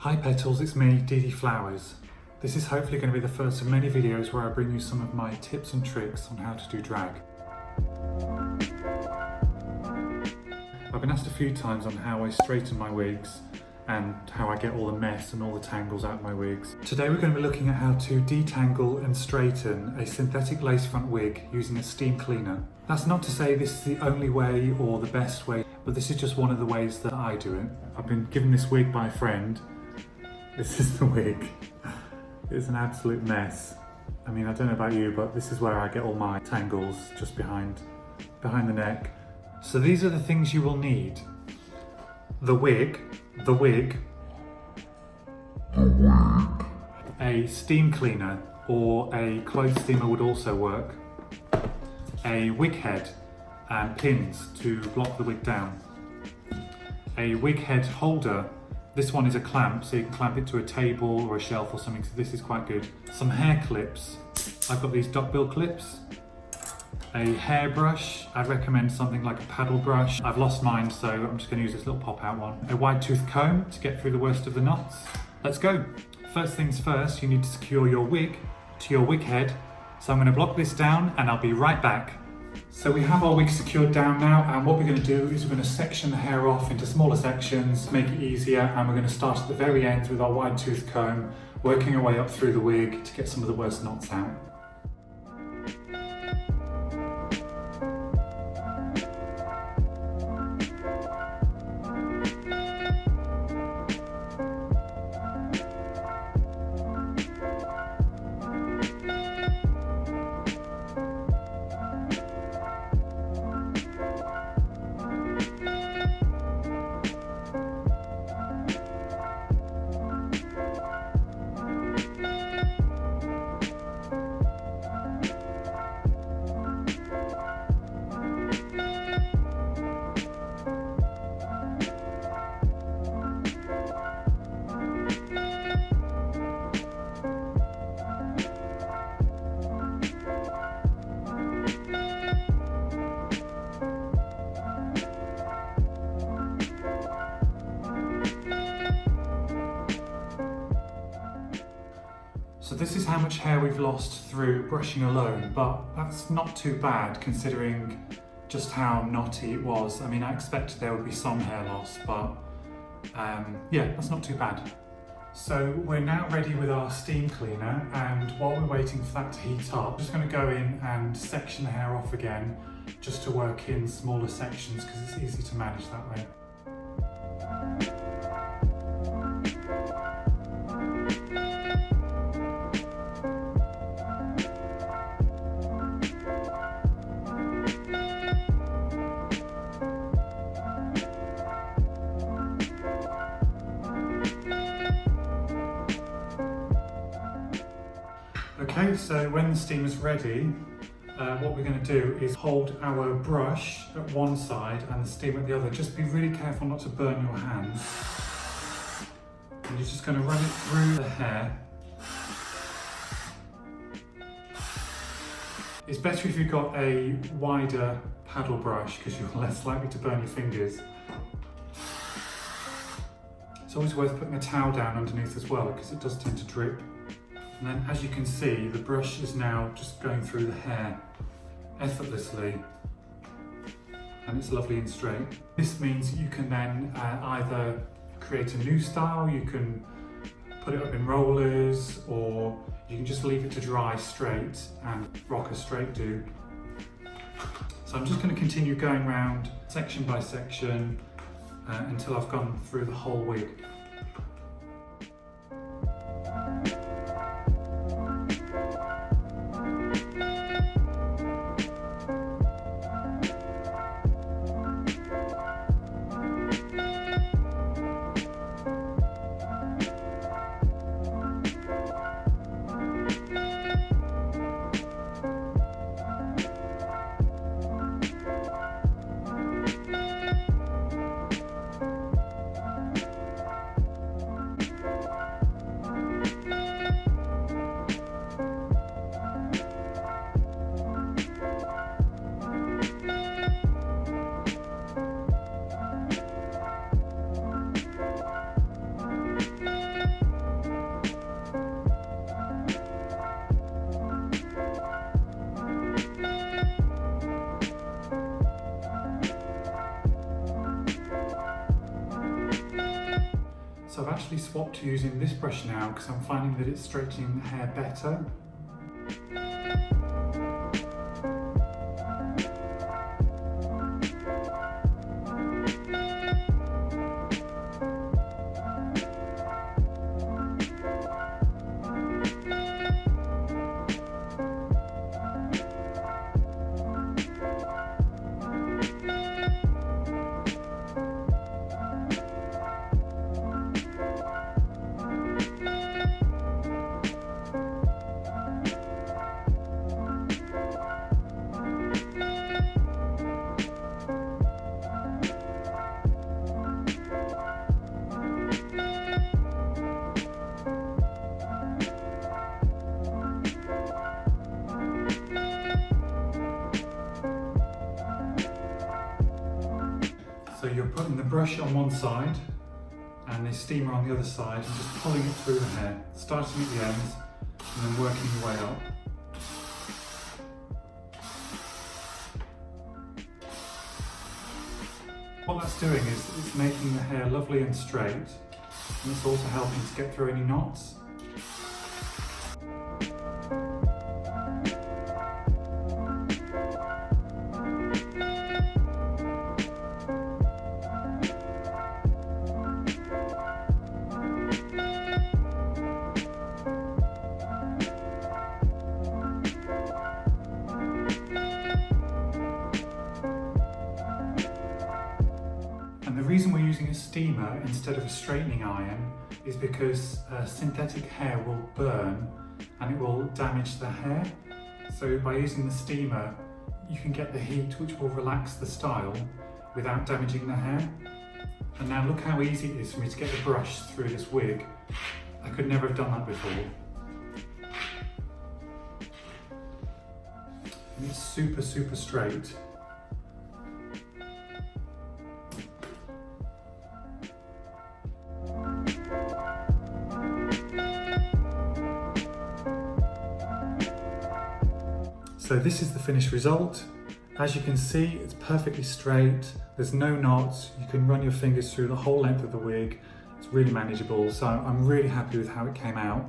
Hi Petals, it's me, Dede Flowers. This is hopefully going to be the first of many videos where I bring you some of my tips and tricks on how to do drag. I've been asked a few times on how I straighten my wigs and how I get all the mess and all the tangles out of my wigs. Today we're going to be looking at how to detangle and straighten a synthetic lace front wig using a steam cleaner. That's not to say this is the only way or the best way, but this is just one of the ways that I do it. I've been given this wig by a friend. This is the wig. It's an absolute mess. I mean, I don't know about you, but this is where I get all my tangles, just behind the neck. So these are the things you will need. The wig, a steam cleaner or a clothes steamer would also work, a wig head and pins to block the wig down, a wig head holder. This one is a clamp, so you can clamp it to a table or a shelf or something, so this is quite good. Some hair clips. I've got these duckbill clips. A hairbrush. I'd recommend something like a paddle brush. I've lost mine, so I'm just going to use this little pop-out one. A wide tooth comb to get through the worst of the knots. Let's go. First things first, you need to secure your wig to your wig head. So I'm going to block this down and I'll be right back. So we have our wig secured down now, and what we're going to do is we're going to section the hair off into smaller sections, make it easier, and we're going to start at the very end with our wide tooth comb, working our way up through the wig to get some of the worst knots out. So this is how much hair we've lost through brushing alone, but that's not too bad considering just how knotty it was. I mean, I expected there would be some hair loss, but yeah, that's not too bad. So we're now ready with our steam cleaner, and while we're waiting for that to heat up, I'm just going to go in and section the hair off again, just to work in smaller sections because it's easy to manage that way. Okay, so when the steam is ready, what we're going to do is hold our brush at one side and the steam at the other. Just be really careful not to burn your hands. And you're just going to run it through the hair. It's better if you've got a wider paddle brush because you're less likely to burn your fingers. It's always worth putting a towel down underneath as well because it does tend to drip. And then, as you can see, the brush is now just going through the hair effortlessly, and it's lovely and straight. This means you can then either create a new style, you can put it up in rollers, or you can just leave it to dry straight and rock a straight do. So I'm just going to continue going around section by section until I've gone through the whole wig. So I've actually swapped to using this brush now because I'm finding that it's straightening the hair better. So you're putting the brush on one side and the steamer on the other side and just pulling it through the hair, starting at the ends and then working your way up. What that's doing is it's making the hair lovely and straight, and it's also helping to get through any knots. And the reason we're using a steamer instead of a straightening iron is because synthetic hair will burn and it will damage the hair. So by using the steamer, you can get the heat which will relax the style without damaging the hair. And now look how easy it is for me to get the brush through this wig. I could never have done that before. And it's super, super straight. So this is the finished result. As you can see, it's perfectly straight. There's no knots. You can run your fingers through the whole length of the wig. It's really manageable. So I'm really happy with how it came out.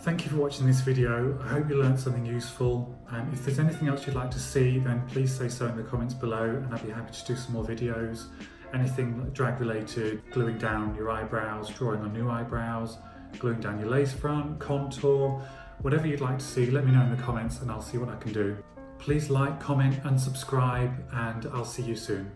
Thank you for watching this video. I hope you learned something useful. And if there's anything else you'd like to see, then please say so in the comments below and I'd be happy to do some more videos. Anything drag related, gluing down your eyebrows, drawing on new eyebrows, gluing down your lace front, contour, whatever you'd like to see, let me know in the comments and I'll see what I can do. Please like, comment and subscribe, and I'll see you soon.